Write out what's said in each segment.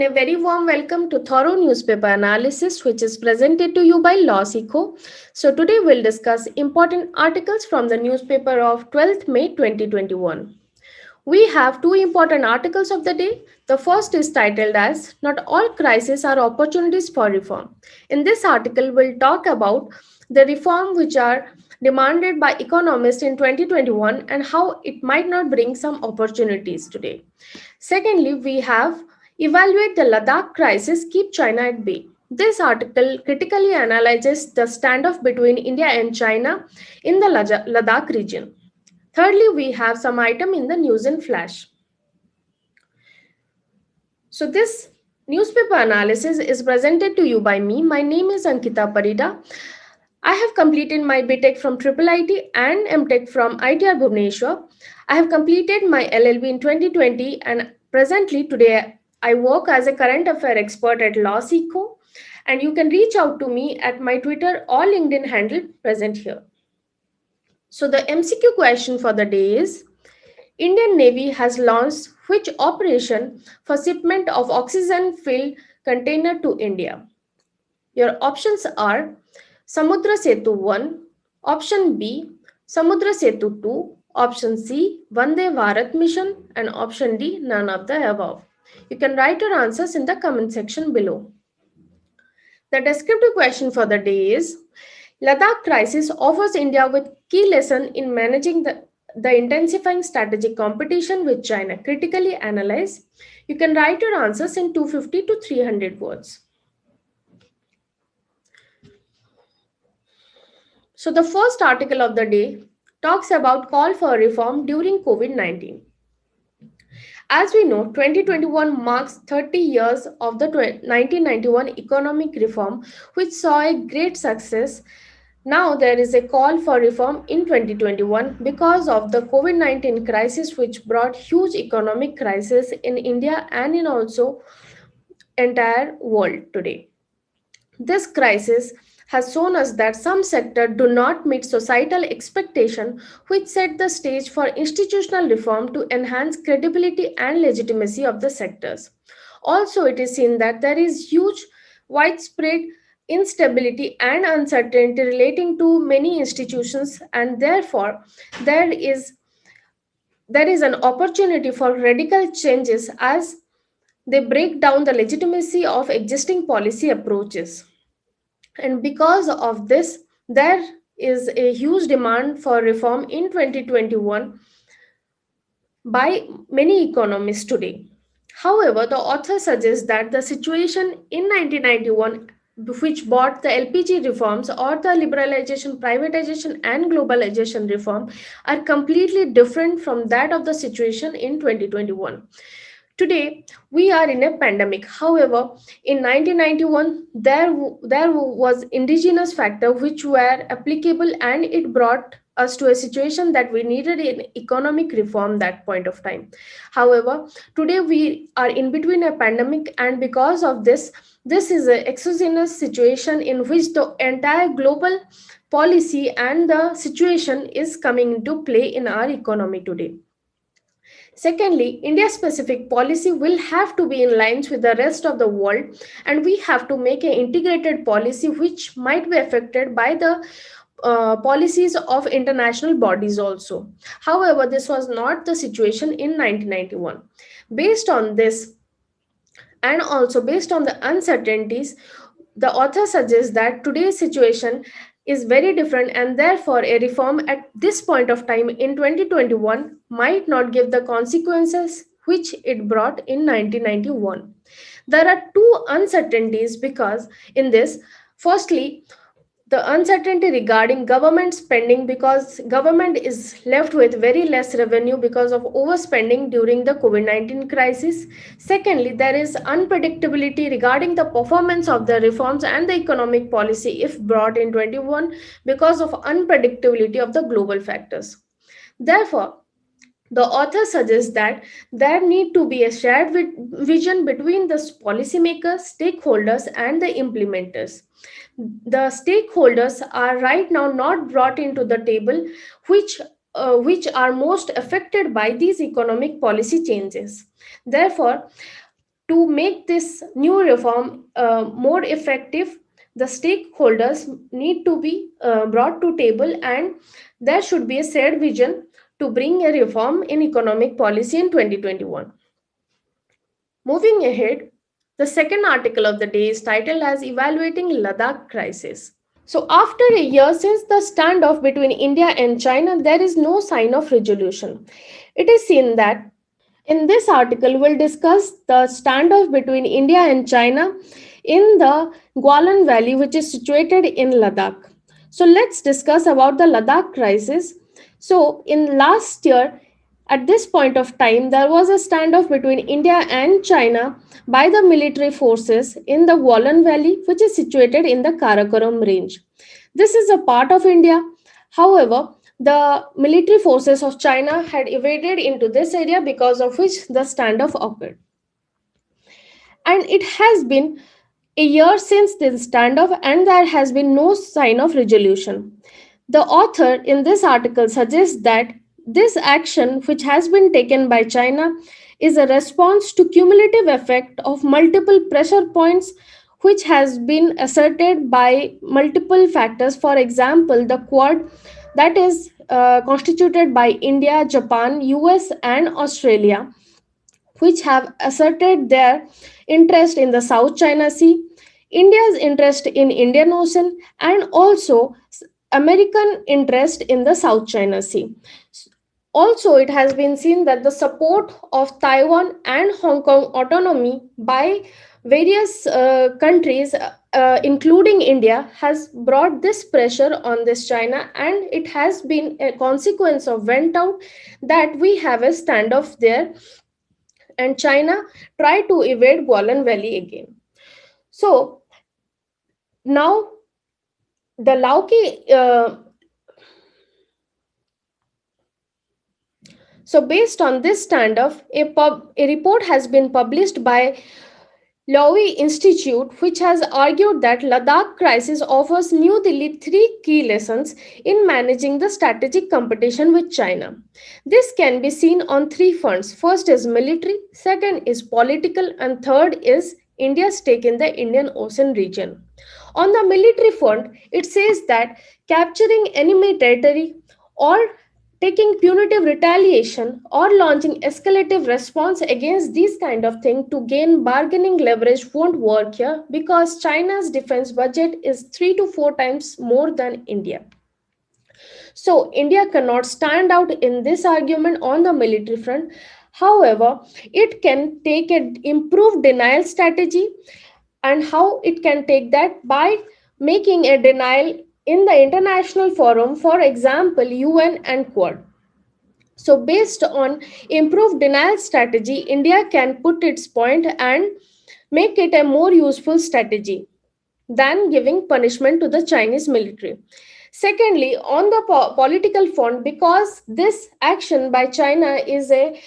and a very warm welcome to Thorough Newspaper Analysis, which is presented to you by Lawsico. So, today we'll discuss important articles from the newspaper of 12th May 2021. We have two important articles of the day. The first is titled as Not All Crises Are Opportunities for Reform. In this article, we'll talk about the reform which are demanded by economists in 2021 and how it might not bring some opportunities today. Secondly, we have Evaluate the Ladakh Crisis, Keep China at Bay. This article critically analyzes the standoff between India and China in the Ladakh region. Thirdly, we have some item in the news in flash. So this newspaper analysis is presented to you by me. My name is Ankita Parida. I have completed my BTech from Triple IT and MTech from ITR Bhubaneswar. I have completed my LLB in 2020 and presently today I work as a current affair expert at LawSeco, and you can reach out to me at my Twitter or LinkedIn handle present here. So the MCQ question for the day is Indian Navy has launched which operation for shipment of oxygen filled container to India? Your options are Samudra Setu 1, option B, Samudra Setu 2, option C, Vande Bharat mission, and option D, none of the above. You can write your answers in the comment section below. The descriptive question for the day is Ladakh crisis offers India with key lesson in managing the intensifying strategic competition with China. Critically analyze. You can write your answers in 250 to 300 words. So the first article of the day talks about call for reform during COVID-19. As we know, 2021 marks 30 years of the 1991 economic reform, which saw a great success. Now there is a call for reform in 2021 because of the COVID-19 crisis, which brought huge economic crisis in India and in also entire world today. This crisis has shown us that some sectors do not meet societal expectation, which set the stage for institutional reform to enhance credibility and legitimacy of the sectors. Also, it is seen that there is huge widespread instability and uncertainty relating to many institutions, and therefore there is there is an opportunity for radical changes as they break down the legitimacy of existing policy approaches. And because of this, there is a huge demand for reform in 2021 by many economists today. However, the author suggests that the situation in 1991, which brought the LPG reforms or the liberalization, privatization, and globalization reform, are completely different from that of the situation in 2021. Today, we are in a pandemic. However, in 1991, there was indigenous factor which were applicable, and it brought us to a situation that we needed an economic reform that point of time. However, today we are in between a pandemic, and because of this, this is an exogenous situation in which the entire global policy and the situation is coming into play in our economy today. Secondly, India specific policy will have to be in lines with the rest of the world, and we have to make an integrated policy which might be affected by the policies of international bodies also. However, this was not the situation in 1991. Based on this, and also based on the uncertainties, the author suggests that today's situation is very different, and therefore a reform at this point of time in 2021 might not give the consequences which it brought in 1991. There are two uncertainties because in this, firstly, the uncertainty regarding government spending, because government is left with very less revenue because of overspending during the COVID-19 crisis. Secondly, there is unpredictability regarding the performance of the reforms and the economic policy if brought in 21 because of unpredictability of the global factors. Therefore, the author suggests that there need to be a shared vision between the policymakers, stakeholders, and the implementers. The stakeholders are right now not brought into the table, which are most affected by these economic policy changes. Therefore, To make this new reform more effective, the stakeholders need to be brought to table, and there should be a shared vision to bring a reform in economic policy in 2021. Moving ahead, the second article of the day is titled as Evaluating Ladakh Crisis. So, after a year since the standoff between India and China, there is no sign of resolution. It is seen that in this article, we'll discuss the standoff between India and China in the Gualan Valley, which is situated in Ladakh. So, let's discuss about the Ladakh crisis. So, in last year, at this point of time, there was a standoff between India and China by the military forces in the Gualan Valley, which is situated in the Karakoram range. This is a part of India. However, the military forces of China had evaded into this area, because of which the standoff occurred. And it has been a year since this standoff, and there has been no sign of resolution. The author in this article suggests that this action, which has been taken by China, is a response to cumulative effect of multiple pressure points which has been asserted by multiple factors. For example, the Quad, that is constituted by India, Japan, US, and Australia, which have asserted their interest in the South China Sea, India's interest in Indian Ocean, and also American interest in the South China Sea. Also, it has been seen that the support of Taiwan and Hong Kong autonomy by various countries, including India, has brought this pressure on this China, and it has been a consequence of went out that we have a standoff there, and China tried to evade Gualan Valley again. So now the Lauki. So based on this standoff, a report has been published by Lowy Institute, which has argued that Ladakh crisis offers New Delhi three key lessons in managing the strategic competition with China. This can be seen on three fronts. First is military, second is political, and third is India's stake in the Indian Ocean region. On the military front, it says that capturing enemy territory, or taking punitive retaliation, or launching escalative response against these kind of things to gain bargaining leverage won't work here, because China's defense budget is 3 to 4 times more than India. So India cannot stand out in this argument on the military front. However, it can take an improved denial strategy, and how it can take that by making a denial in the international forum, for example, UN and Quad. So, based on improved denial strategy, India can put its point and make it a more useful strategy than giving punishment to the Chinese military. Secondly, on the political front, because this action by China is a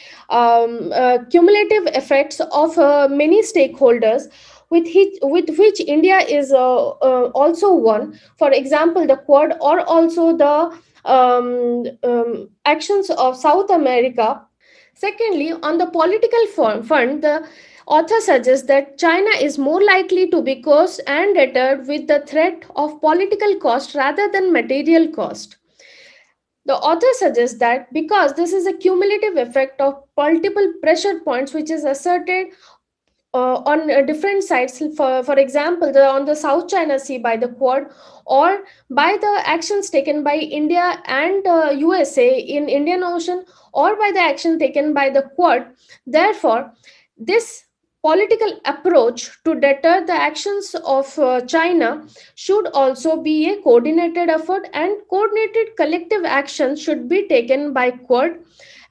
cumulative effects of many stakeholders, with which India is also one. For example, the Quad, or also the actions of South America. Secondly, on the political front, the author suggests that China is more likely to be coerced and deterred with the threat of political cost rather than material cost. The author suggests that because this is a cumulative effect of multiple pressure points which is asserted on different sites, for example, on the South China Sea by the Quad, or by the actions taken by India and USA in Indian Ocean, or by the action taken by the Quad. Therefore, this political approach to deter the actions of China should also be a coordinated effort, and coordinated collective action should be taken by Quad,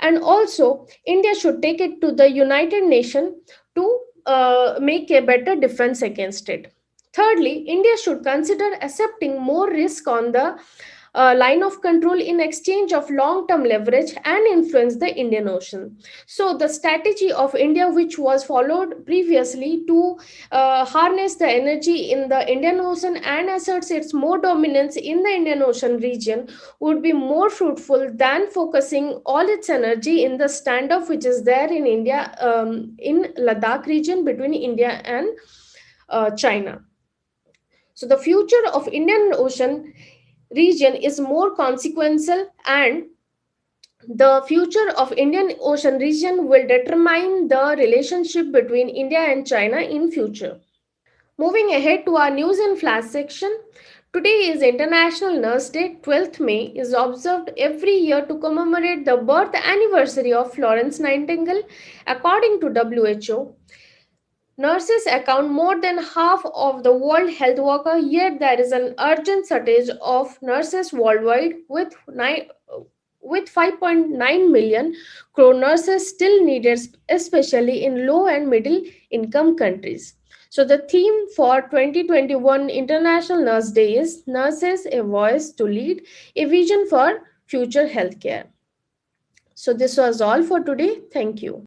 and also India should take it to the United Nations to make a better defense against it. Thirdly, India should consider accepting more risk on the line of control in exchange of long term leverage and influence the Indian Ocean. So, the strategy of India, which was followed previously to harness the energy in the Indian Ocean and asserts its more dominance in the Indian Ocean region, would be more fruitful than focusing all its energy in the standoff which is there in India, in Ladakh region between India and China. So the future of Indian Ocean region is more consequential, and the future of Indian Ocean region will determine the relationship between India and China in future. Moving ahead to our news and flash section. Today is International Nurse Day. 12th May is observed every year to commemorate the birth anniversary of Florence Nightingale. According to WHO, nurses account more than half of the world health worker, yet there is an urgent shortage of nurses worldwide with 5.9 million crore nurses still needed, especially in low and middle income countries. So the theme for 2021 International Nurse Day is Nurses, a Voice to Lead, a Vision for Future Healthcare. So this was all for today. Thank you.